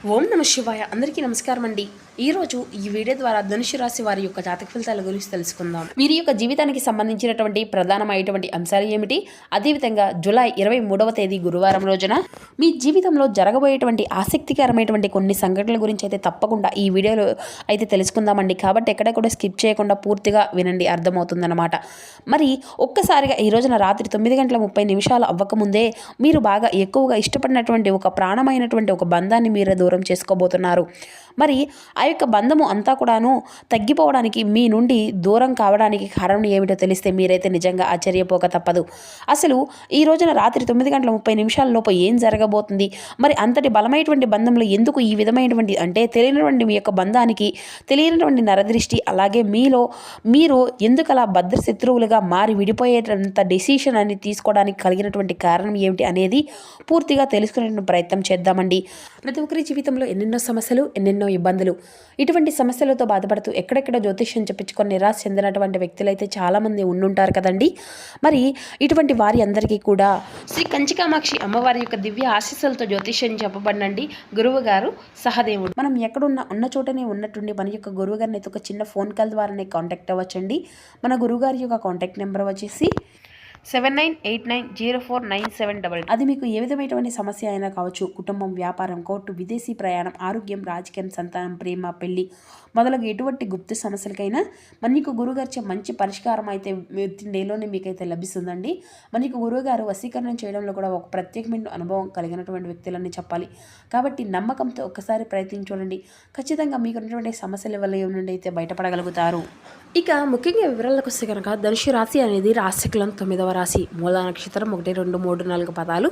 ఓం నమ శివాయ. అందరికీ నమస్కారం అండి. ఈరోజు ఈ వీడియో ద్వారా ధనుసు రాశి వారి యొక్క జాతక ఫలితాల గురించి తెలుసుకుందాం. వీరి యొక్క జీవితానికి సంబంధించినటువంటి ప్రధానమైనటువంటి అంశాలు ఏమిటి, అదేవిధంగా జూలై 23వ తేదీ గురువారం రోజున మీ జీవితంలో జరగబోయేటువంటి ఆసక్తికరమైనటువంటి కొన్ని సంఘటనల గురించి అయితే తప్పకుండా ఈ వీడియోలో అయితే తెలుసుకుందామండి. కాబట్టి ఎక్కడ కూడా స్కిప్ చేయకుండా పూర్తిగా వినండి, అర్థమవుతుందన్నమాట. మరి ఒక్కసారిగా ఈ రోజున రాత్రి 9:30 అవ్వకముందే మీరు బాగా ఎక్కువగా ఇష్టపడినటువంటి ఒక ప్రాణమైనటువంటి ఒక బంధాన్ని మీరే దూరం చేసుకోబోతున్నారు. మరి ఆ యొక్క బంధము అంతా కూడాను తగ్గిపోవడానికి, మీ నుండి దూరం కావడానికి కారణం ఏమిటో తెలిస్తే మీరైతే నిజంగా ఆశ్చర్యపోక తప్పదు. అసలు ఈ రోజున రాత్రి 9:30 లోపు ఏం జరగబోతుంది, మరి అంతటి బలమైనటువంటి బంధంలో ఎందుకు ఈ విధమైనటువంటి అంటే తెలియనటువంటి మీ యొక్క బంధానికి తెలియనటువంటి నరదృష్టి, అలాగే మీరు ఎందుకు అలా భద్రశత్రువులుగా మారి విడిపోయేటంత డెసిషన్ అని తీసుకోవడానికి కలిగినటువంటి కారణం ఏమిటి అనేది పూర్తిగా తెలుసుకునే ప్రయత్నం చేద్దామండి. ప్రతి ఒక్కరి జీవితంలో ఎన్నెన్నో సమస్యలు, ఎన్నెన్నో ఇబ్బందులు, ఇటువంటి సమస్యలతో బాధపడుతూ ఎక్కడెక్కడ జ్యోతిష్యం చెప్పించుకొని నిరాశ చెందినటువంటి వ్యక్తులైతే చాలామంది ఉండుంటారు కదండి. మరి ఇటువంటి వారి అందరికీ కూడా శ్రీ కంచికామాక్షి అమ్మవారి యొక్క దివ్య ఆశీస్సులతో జ్యోతిష్యం చెప్పబడినండి గురువు గారు సహదేవుడు. మనం ఉన్న చోటనే ఉన్నట్టుండి మన యొక్క గురువు గారిని అయితే ఒక చిన్న ఫోన్ కాల్ ద్వారానే కాంటాక్ట్ అవ్వచ్చండి. మన గురువుగారి యొక్క కాంటాక్ట్ నెంబర్ వచ్చేసి 7989049788. అది మీకు ఏ విధమైనటువంటి సమస్య అయినా కావచ్చు, కుటుంబం, వ్యాపారం, కోర్టు, విదేశీ ప్రయాణం, ఆరోగ్యం, రాజకీయం, సంతానం, ప్రేమ, పెళ్లి మొదలగు ఎటువంటి గుప్త సమస్యలకైనా మనకు గురువుగారిచే మంచి పరిష్కారం అయితే వితిన్ డేలోనే మీకైతే లభిస్తుందండి. మనకు గురువుగారు వశీకరణం చేయడంలో కూడా ఒక ప్రత్యేకమైన అనుభవం కలిగినటువంటి వ్యక్తులని చెప్పాలి. కాబట్టి నమ్మకంతో ఒక్కసారి ప్రయత్నించండి. ఖచ్చితంగా మీకు ఉన్నటువంటి సమస్యల వల్ల నుండి అయితే బయటపడగలుగుతారు. ఇక ముఖ్యంగా వివరాలకు వస్తే కనుక ధనుసు రాశి అనేది రాశికులం 9వ రాశి. మూల నక్షత్రం 1, 2, 3, 4 పదాలు,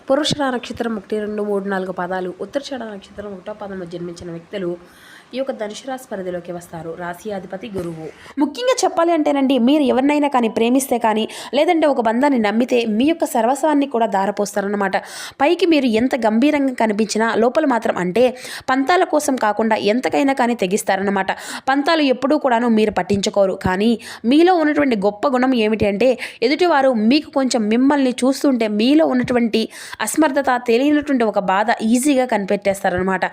పురుష నక్షత్రం 1, 2, 3, 4 పదాలు, ఉత్తరాషాఢ నక్షత్రం 1వ పదంలో జన్మించిన వ్యక్తులు ఈ యొక్క ధనుసు రాశి పరిధిలోకి వస్తారు. రాశి అధిపతి గురువు. ముఖ్యంగా చెప్పాలి అంటేనండి, మీరు ఎవరినైనా కానీ ప్రేమిస్తే కానీ, లేదంటే ఒక బంధాన్ని నమ్మితే మీ యొక్క సర్వస్వాన్ని కూడా దారపోస్తారన్నమాట. పైకి మీరు ఎంత గంభీరంగా కనిపించినా లోపల మాత్రం అంటే పంతాల కోసం కాకుండా ఎంతకైనా కానీ తెగిస్తారన్నమాట. పంతాలు ఎప్పుడూ కూడాను మీరు పట్టించుకోరు. కానీ మీలో ఉన్నటువంటి గొప్ప గుణం ఏమిటి అంటే, ఎదుటివారు మీకు కొంచెం మిమ్మల్ని చూస్తుంటే మీలో ఉన్నటువంటి అసమర్థత, తెలియనటువంటి ఒక బాధ ఈజీగా కనిపెట్టేస్తారనమాట.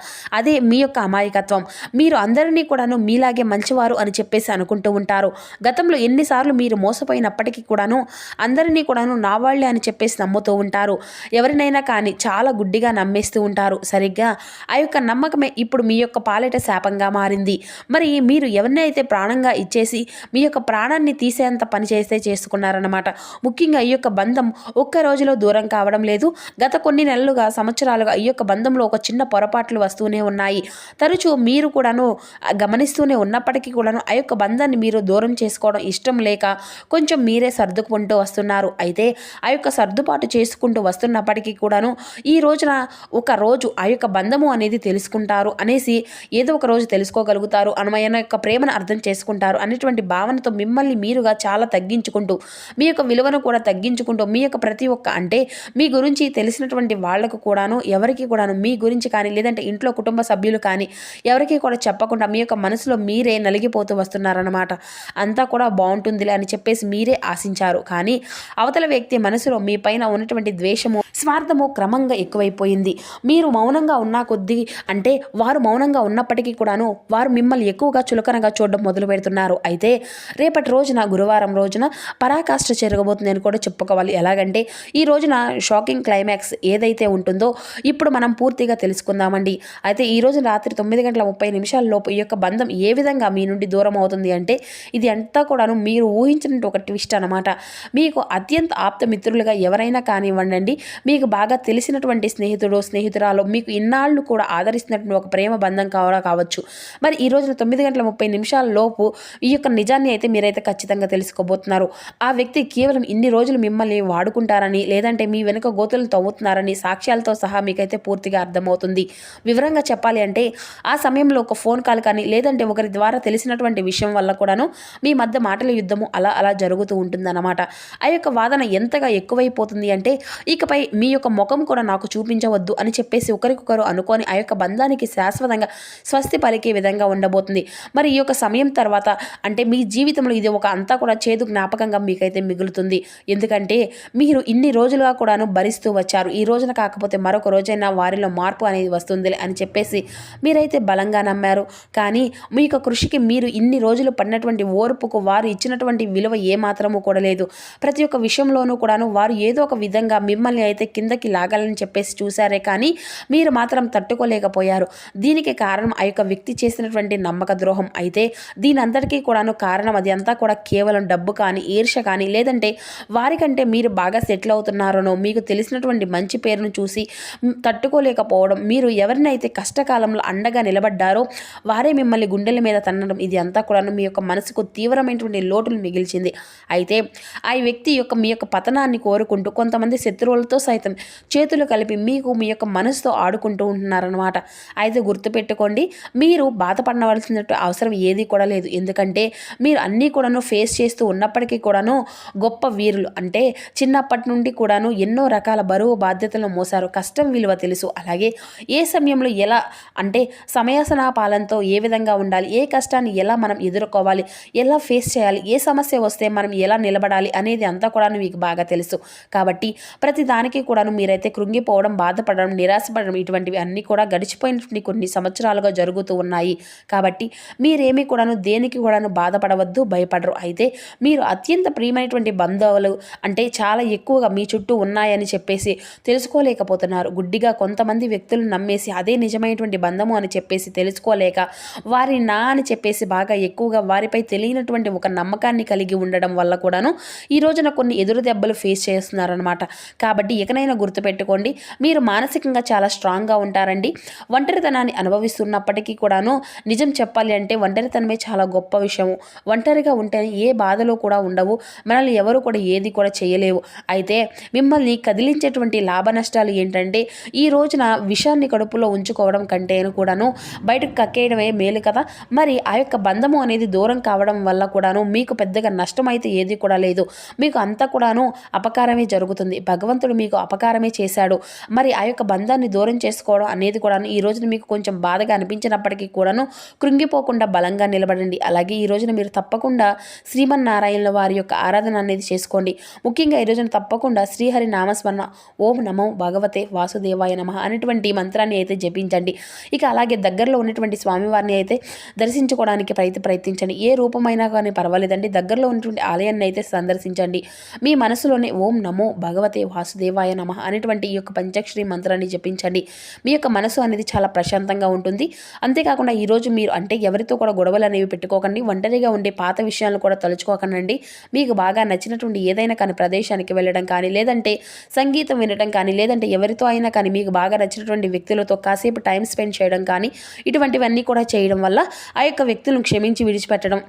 అదే మీ యొక్క అమాయకత్వం. మీరు అందరినీ కూడాను మీలాగే మంచివారు అని చెప్పేసి అనుకుంటూ ఉంటారు. గతంలో ఎన్నిసార్లు మీరు మోసపోయినప్పటికీ కూడాను అందరినీ కూడాను నా వాళ్ళే అని చెప్పేసి నమ్ముతూ ఉంటారు. ఎవరినైనా కానీ చాలా గుడ్డిగా నమ్మేస్తూ ఉంటారు. సరిగ్గా ఆ యొక్క నమ్మకమే ఇప్పుడు మీ యొక్క పాలిట శాపంగా మారింది. మరి మీరు ఎవరినైతే ప్రాణంగా ఇచ్చేసి మీ యొక్క ప్రాణాన్ని తీసేంత పని చేస్తే చేసుకున్నారన్నమాట. ముఖ్యంగా ఈ యొక్క బంధం ఒక్క రోజులో దూరం కావడం లేదు. గత కొన్ని నెలలుగా, సంవత్సరాలుగా ఈ యొక్క బంధంలో ఒక చిన్న పొరపాట్లు వస్తూనే ఉన్నాయి. తరచూ మీరు కూడాను గమనిస్తూనే ఉన్నప్పటికీ కూడాను ఆ యొక్క బంధాన్ని మీరు దూరం చేసుకోవడం ఇష్టం లేక కొంచెం మీరే సర్దుకుంటూ వస్తున్నారు. అయితే ఆ యొక్క సర్దుబాటు చేసుకుంటూ వస్తున్నప్పటికీ కూడాను ఈ రోజున ఒక రోజు ఆ యొక్క బంధము అనేది తెలుసుకుంటారు అనేసి, ఏదో ఒక రోజు తెలుసుకోగలుగుతారు, ఆయన యొక్క ప్రేమను అర్థం చేసుకుంటారు అనేటువంటి భావనతో మిమ్మల్ని మీరుగా చాలా తగ్గించుకుంటూ, మీ యొక్క విలువను కూడా తగ్గించుకుంటూ, మీ యొక్క ప్రతి ఒక్క అంటే మీ గురించి తెలిసినటువంటి వాళ్లకు కూడాను, ఎవరికి కూడాను మీ గురించి కానీ, లేదంటే ఇంట్లో కుటుంబ సభ్యులు కానీ ఎవరికి కూడా చెప్పకుండా మీ యొక్క మనసులో మీరే నలిగిపోతూ వస్తున్నారన్నమాట. అంతా కూడా బాగుంటుందిలే అని చెప్పేసి మీరే ఆశించారు. కానీ అవతల వ్యక్తి మనసులో మీ పైన ఉన్నటువంటి ద్వేషము, స్వార్థము క్రమంగా ఎక్కువైపోయింది. మీరు మౌనంగా ఉన్న కొద్దీ అంటే వారు మౌనంగా ఉన్నప్పటికీ కూడాను వారు మిమ్మల్ని ఎక్కువగా చులకనగా చూడడం మొదలు పెడుతున్నారు. అయితే రేపటి రోజున, గురువారం రోజున పరాకాష్ఠ జరగబోతుంది అని కూడా చెప్పుకోవాలి. ఎలాగంటే ఈ రోజున షాకింగ్ క్లైమాక్స్ ఏదైతే ఉంటుందో ఇప్పుడు మనం పూర్తిగా తెలుసుకుందామండి. అయితే ఈ రోజు రాత్రి 9:30 లోపు ఈ యొక్క బంధం ఏ విధంగా మీ నుండి దూరం అవుతుంది అంటే, ఇది అంతా కూడాను మీరు ఊహించినట్టు ఒక ట్విస్ట్ అనమాట. మీకు అత్యంత ఆప్త మిత్రులుగా ఎవరైనా కానివ్వండి, మీకు బాగా తెలిసినటువంటి స్నేహితుడు, స్నేహితురాలు, మీకు ఇన్నాళ్ళు కూడా ఆదరిస్తున్నటువంటి ఒక ప్రేమ బంధం కావచ్చు. మరి ఈ రోజున 9:30 లోపు ఈ యొక్క నిజాన్ని అయితే మీరైతే ఖచ్చితంగా తెలుసుకోబోతున్నారు. ఆ వ్యక్తి కేవలం ఇన్ని రోజులు మిమ్మల్ని వాడుకుంటారని, లేదంటే మీ వెనుక గోతులు తవ్వుతున్నారని సాక్ష్యాలతో సహా మీకైతే పూర్తిగా అర్థమవుతుంది. వివరంగా చెప్పాలి అంటే ఆ సమయంలో ఒక ఫోన్ కాల్ కానీ లేదంటే ఒకరి ద్వారా తెలిసినటువంటి విషయం వల్ల కూడాను మీ మధ్య మాటల యుద్ధము అలా అలా జరుగుతూ ఉంటుందన్నమాట. ఆ యొక్క వాదన ఎంతగా ఎక్కువైపోతుంది అంటే ఇకపై మీ యొక్క ముఖం కూడా నాకు చూపించవద్దు అని చెప్పేసి ఒకరికొకరు అనుకొని ఆ యొక్క బంధానికి శాశ్వతంగా స్వస్తి పలికే విధంగా ఉండబోతుంది. మరి ఈ యొక్క సమయం తర్వాత అంటే మీ జీవితంలో ఇది ఒక అంతా కూడా చేదు జ్ఞాపకంగా మీకైతే మిగులుతుంది. ఎందుకంటే మీరు ఇన్ని రోజులుగా కూడాను భరిస్తూ వచ్చారు. ఈ రోజున కాకపోతే మరొక రోజైనా వారిలో మార్పు అనేది వస్తుంది అని చెప్పేసి మీరైతే బలంగా నమ్మారు. కానీ మీ యొక్క కృషికి మీరు ఇన్ని రోజులు పడినటువంటి ఓర్పుకు వారు ఇచ్చినటువంటి విలువ ఏమాత్రము కూడా లేదు. ప్రతి ఒక్క విషయంలోనూ కూడాను వారు ఏదో ఒక విధంగా మిమ్మల్ని అయితే కిందకి లాగాలని చెప్పేసి చూశారే కానీ మీరు మాత్రం తట్టుకోలేకపోయారు. దీనికి కారణం ఆ యొక్క వ్యక్తి చేసినటువంటి నమ్మక ద్రోహం. అయితే దీని అంతటికీ కూడాను కారణం అది అంతా కూడా కేవలం డబ్బు కానీ ఈర్ష్య కానీ లేదంటే వారికంటే మీరు బాగా సెటిల్ అవుతున్నారనో మీకు తెలిసినటువంటి మంచి పేరును చూసి తట్టుకోలేకపోవడం, మీరు ఎవరినైతే కష్టకాలంలో అండగా నిలబడ్డారో వారే మిమ్మల్ని గుండెల మీద తన్నడం, ఇది అంతా కూడాను మీ యొక్క మనసుకు తీవ్రమైనటువంటి లోటులు మిగిల్చింది. అయితే ఆ వ్యక్తి యొక్క మీ యొక్క పతనాన్ని కోరుకుంటూ కొంతమంది శత్రువులతో సైతం చేతులు కలిపి మీకు మీ యొక్క మనసుతో ఆడుకుంటూ ఉంటున్నారనమాట. అయితే గుర్తుపెట్టుకోండి, మీరు బాధపడవలసిన అవసరం ఏది కూడా లేదు. ఎందుకంటే మీరు అన్నీ కూడాను ఫేస్ చేస్తూ ఉన్నప్పటికీ కూడాను గొప్ప వీరులు. అంటే చిన్నప్పటి నుండి కూడాను ఎన్నో రకాల బరువు బాధ్యతలను మోసారు. కష్టం విలువ తెలుసు. అలాగే ఏ సమయంలో ఎలా అంటే సమయాసనాపాలనతో ఏ విధంగా ఉండాలి, ఏ కష్టాన్ని ఎలా మనం ఎదుర్కోవాలి, ఎలా ఫేస్ చేయాలి, ఏ సమస్య వస్తే మనం ఎలా నిలబడాలి అనేది అంతా కూడా మీకు బాగా తెలుసు. కాబట్టి ప్రతి దానికి కూడాను మీరైతే కృంగిపోవడం, బాధపడడం, నిరాశపడడం ఇటువంటివి అన్నీ కూడా గడిచిపోయినటువంటి కొన్ని సంవత్సరాలుగా జరుగుతూ ఉన్నాయి. కాబట్టి మీరేమీ కూడాను దేనికి కూడాను బాధపడవద్దు, భయపడరు. అయితే మీరు అత్యంత ప్రియమైనటువంటి బంధువులు అంటే చాలా ఎక్కువగా మీ చుట్టూ ఉన్నాయని చెప్పేసి తెలుసుకోలేకపోతున్నారు. గుడ్డిగా కొంతమంది వ్యక్తులను నమ్మేసి అదే నిజమైనటువంటి బంధము అని చెప్పేసి తెలుసుకోలేక వారి నా అని చెప్పేసి బాగా ఎక్కువగా వారిపై తెలియనటువంటి ఒక నమ్మకాన్ని కలిగి ఉండడం వల్ల కూడాను ఈ రోజున కొన్ని ఎదురు దెబ్బలు ఫేస్ చేస్తున్నారనమాట. కాబట్టి ఇకనైనా గుర్తుపెట్టుకోండి, మీరు మానసికంగా చాలా స్ట్రాంగ్గా ఉంటారండి. ఒంటరితనాన్ని అనుభవిస్తున్నప్పటికీ కూడాను నిజం చెప్పాలి అంటే ఒంటరితనమే చాలా గొప్ప విషయము. ఒంటరిగా ఉంటే ఏ బాధలు కూడా ఉండవు, మనల్ని ఎవరు కూడా ఏది కూడా చేయలేవు. అయితే మిమ్మల్ని కదిలించేటువంటి లాభ నష్టాలు ఏంటంటే ఈ రోజున విషాన్ని కడుపులో ఉంచుకోవడం కంటే కూడాను బయటకు కక్కేయడమే మేలు కదా. మరి ఆ యొక్క బంధము అనేది దూరం కావడం వల్ల కూడాను మీకు పెద్దగా నష్టం అయితే ఏది కూడా లేదు. మీకు అంతా కూడాను అపకారమే జరుగుతుంది. భగవంతుడు మీకు అపకారమే చేశాడు. మరి ఆ యొక్క బంధాన్ని దూరం చేసుకోవడం అనేది కూడాను ఈ రోజున మీకు కొంచెం బాధగా అనిపించినప్పటికీ కూడాను కృంగిపోకుండా బలంగా నిలబడండి. అలాగే ఈ రోజున మీరు తప్పకుండా శ్రీమన్నారాయణుల వారి యొక్క ఆరాధన అనేది చేసుకోండి. ముఖ్యంగా ఈ రోజున తప్పకుండా శ్రీహరి నామస్మరణ ఓం నమో భగవతే వాసుదేవాయ నమః అనేటువంటి మంత్రాన్ని అయితే జపించండి. ఇక అలాగే దగ్గరలో ఉన్నటువంటి స్వామివారిని అయితే దర్శించుకోవడానికి ప్రయత్నించండి. ఏ రూపమైనా కానీ పర్వాలేదండి, దగ్గరలో ఉన్నటువంటి ఆలయాన్ని అయితే సందర్శించండి. మీ మనసులోనే ఓం నమో భగవతే వాసుదేవాయ నమః అనేటువంటి ఈ యొక్క పంచాక్షరి మంత్రాన్ని జపించండి. మీ యొక్క మనసు అనేది చాలా ప్రశాంతంగా ఉంటుంది. అంతేకాకుండా ఈరోజు మీరు అంటే ఎవరితో కూడా గొడవలు అనేవి పెట్టుకోకండి. ఒంటరిగా ఉండే పాత విషయాలను కూడా తలుచుకోకండి. మీకు బాగా నచ్చినటువంటి ఏదైనా కానీ ప్రదేశానికి వెళ్ళడం కానీ లేదంటే సంగీతం వినడం కానీ లేదంటే ఎవరితో అయినా కానీ మీకు బాగా నచ్చినటువంటి వ్యక్తులతో కాసేపు టైం స్పెండ్ చేయడం కానీ ఇటువంటివన్నీ కూడా చేయడం వల్ల ఆ యొక్క వ్యక్తులను క్షమించి విడిచిపెట్టడం,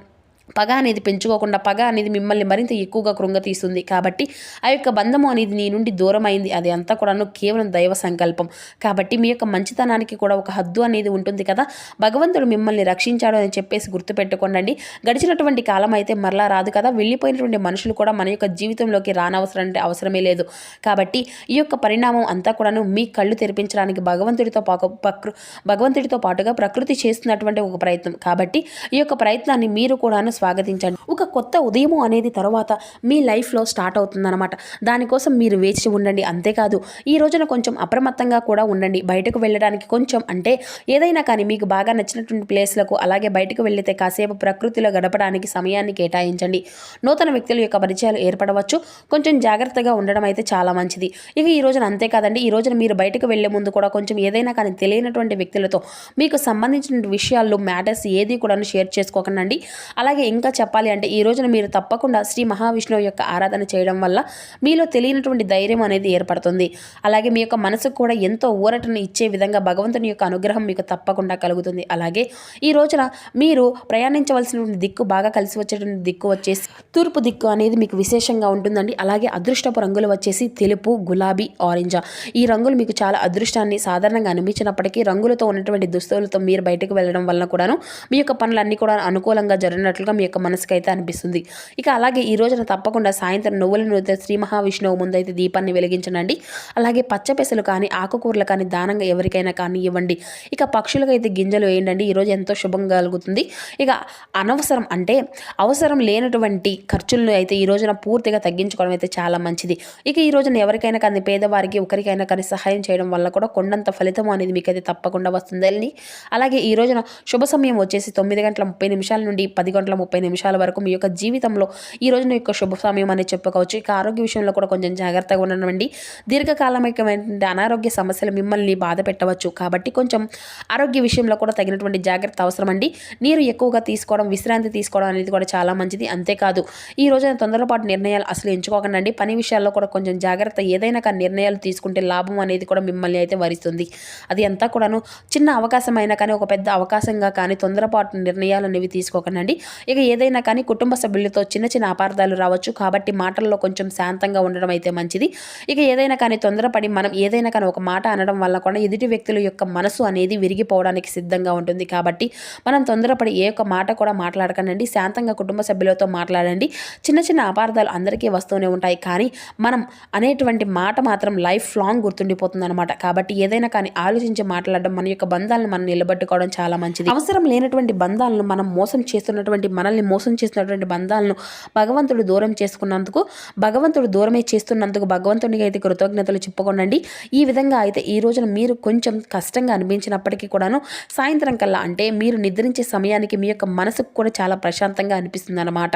పగ అనేది పెంచుకోకుండా పగ అనేది మిమ్మల్ని మరింత ఎక్కువగా కృంగతీస్తుంది. కాబట్టి ఆ యొక్క బంధము అనేది నీ నుండి దూరం అయింది. అది అంతా కూడాను కేవలం దైవ సంకల్పం. కాబట్టి మీ యొక్క మంచితనానికి కూడా ఒక హద్దు అనేది ఉంటుంది కదా. భగవంతుడు మిమ్మల్ని రక్షించాడు అని చెప్పేసి గుర్తుపెట్టుకోండి. గడిచినటువంటి కాలం అయితే మరలా రాదు కదా. వెళ్ళిపోయినటువంటి మనుషులు కూడా మన యొక్క జీవితంలోకి రానవసరం అంటే అవసరమే లేదు. కాబట్టి ఈ యొక్క పరిణామం అంతా కూడాను మీ కళ్ళు తెరిపించడానికి భగవంతుడితో పాటుగా ప్రకృతి చేస్తున్నటువంటి ఒక ప్రయత్నం. కాబట్టి ఈ యొక్క ప్రయత్నాన్ని మీరు కూడాను స్వాగతించండి. ఒక కొత్త ఉదయము అనేది తర్వాత మీ లైఫ్లో స్టార్ట్ అవుతుందన్నమాట. దానికోసం మీరు వేచి ఉండండి. అంతేకాదు ఈ రోజున కొంచెం అప్రమత్తంగా కూడా ఉండండి. బయటకు వెళ్ళడానికి కొంచెం అంటే ఏదైనా కానీ మీకు బాగా నచ్చినటువంటి ప్లేస్లకు అలాగే బయటకు వెళ్తే కాసేపు ప్రకృతిలో గడపడానికి సమయాన్ని కేటాయించండి. నూతన వ్యక్తుల యొక్క పరిచయాలు ఏర్పడవచ్చు. కొంచెం జాగ్రత్తగా ఉండడం అయితే చాలా మంచిది. ఇక ఈ రోజున అంతేకాదండి, ఈ రోజున మీరు బయటకు వెళ్లే ముందు కూడా కొంచెం ఏదైనా కానీ తెలియనటువంటి వ్యక్తులతో మీకు సంబంధించిన విషయాల్లో మ్యాటర్స్ ఏది కూడా షేర్ చేసుకోకండి. అలాగే ఇంకా చెప్పాలి అంటే ఈ రోజున మీరు తప్పకుండా శ్రీ మహావిష్ణువు యొక్క ఆరాధన చేయడం వల్ల మీలో తెలియనటువంటి ధైర్యం అనేది ఏర్పడుతుంది. అలాగే మీ యొక్క మనసుకు కూడా ఎంతో ఊరటను ఇచ్చే విధంగా భగవంతుని యొక్క అనుగ్రహం మీకు తప్పకుండా కలుగుతుంది. అలాగే ఈ రోజున మీరు ప్రయాణించవలసినటువంటి దిక్కు బాగా కలిసి వచ్చేటువంటి దిక్కు వచ్చేసి తూర్పు దిక్కు అనేది మీకు విశేషంగా ఉంటుందండి. అలాగే అదృష్టపు రంగులు వచ్చేసి తెలుపు, గులాబీ, ఆరెంజ్. ఈ రంగులు మీకు చాలా అదృష్టాన్ని సాధారణంగా అనిపించినప్పటికీ రంగులతో ఉన్నటువంటి దుస్తులతో మీరు బయటకు వెళ్ళడం వలన కూడాను మీ యొక్క పనులన్నీ కూడా అనుకూలంగా జరిగినట్లుగా మీ యొక్క మనసుకు అయితే అనిపిస్తుంది. ఇక అలాగే ఈ రోజున తప్పకుండా సాయంత్రం నువ్వుల నూనెతో శ్రీ మహావిష్ణువు ముందైతే దీపాన్ని వెలిగించండి. అలాగే పచ్చపెసలు కానీ ఆకుకూరలు కానీ దానంగా ఎవరికైనా కానీ ఇవ్వండి. ఇక పక్షులకు అయితే గింజలు వేయండి. ఈరోజు ఎంతో శుభంగా కలుగుతుంది. ఇక అనవసరం అంటే అవసరం లేనటువంటి ఖర్చులను అయితే ఈ రోజున పూర్తిగా తగ్గించుకోవడం అయితే చాలా మంచిది. ఇక ఈ రోజున ఎవరికైనా కానీ పేదవారికి ఒకరికైనా కానీ సహాయం చేయడం వల్ల కూడా కొండంత ఫలితం అనేది మీకు అయితే తప్పకుండా వస్తుందండి. అలాగే ఈ రోజున శుభ సమయం వచ్చేసి 9:30 నుండి 10:30 వరకు మీ యొక్క జీవితంలో ఈ రోజున యొక్క శుభ సమయం అనేది చెప్పుకోవచ్చు. ఇక ఆరోగ్య విషయంలో కూడా కొంచెం జాగ్రత్తగా ఉండనండి. దీర్ఘకాలమైనటువంటి అనారోగ్య సమస్యలు మిమ్మల్ని బాధ పెట్టవచ్చు. కాబట్టి కొంచెం ఆరోగ్య విషయంలో కూడా తగినటువంటి జాగ్రత్త అవసరం అండి. నీరు ఎక్కువగా తీసుకోవడం, విశ్రాంతి తీసుకోవడం అనేది కూడా చాలా మంచిది. అంతేకాదు ఈ రోజున తొందరపాటు నిర్ణయాలు అసలు ఎంచుకోకండి. పని విషయాల్లో కూడా కొంచెం జాగ్రత్త. ఏదైనా కానీ నిర్ణయాలు తీసుకుంటే లాభం అనేది కూడా మిమ్మల్ని అయితే వరిస్తుంది. అది అంతా కూడాను చిన్న అవకాశం అయినా కానీ ఒక పెద్ద అవకాశంగా కానీ తొందరపాటు నిర్ణయాలు అనేవి తీసుకోకండి. ఇక ఏదైనా కానీ కుటుంబ సభ్యులతో చిన్న చిన్న అపార్థాలు రావచ్చు. కాబట్టి మాటల్లో కొంచెం శాంతంగా ఉండడం అయితే మంచిది. ఇక ఏదైనా కానీ తొందరపడి మనం ఏదైనా కానీ ఒక మాట అనడం వల్ల కూడా ఎదుటి వ్యక్తుల యొక్క మనసు అనేది విరిగిపోవడానికి సిద్ధంగా ఉంటుంది. కాబట్టి మనం తొందరపడి ఏ ఒక్క మాట కూడా మాట్లాడకండి. శాంతంగా కుటుంబ సభ్యులతో మాట్లాడండి. చిన్న చిన్న అపార్థాలు అందరికీ వస్తూనే ఉంటాయి. కానీ మనం అనేటువంటి మాట మాత్రం లైఫ్ లాంగ్ గుర్తుండిపోతుంది అనమాట. కాబట్టి ఏదైనా కానీ ఆలోచించి మాట్లాడడం, మన యొక్క బంధాలను మనం నిలబెట్టుకోవడం చాలా మంచిది. అవసరం లేనటువంటి బంధాలను మనల్ని మోసం చేస్తున్నటువంటి బంధాలను భగవంతుడు దూరం చేసుకున్నందుకు, భగవంతుడు దూరమే చేస్తున్నందుకు భగవంతునికి అయితే కృతజ్ఞతలు చెప్పుకోనండి. ఈ విధంగా అయితే ఈ రోజున మీరు కొంచెం కష్టంగా అనిపించినప్పటికీ కూడాను సాయంత్రం కల్లా అంటే మీరు నిద్రించే సమయానికి మీ యొక్క మనసుకు కూడా చాలా ప్రశాంతంగా అనిపిస్తుంది అన్నమాట.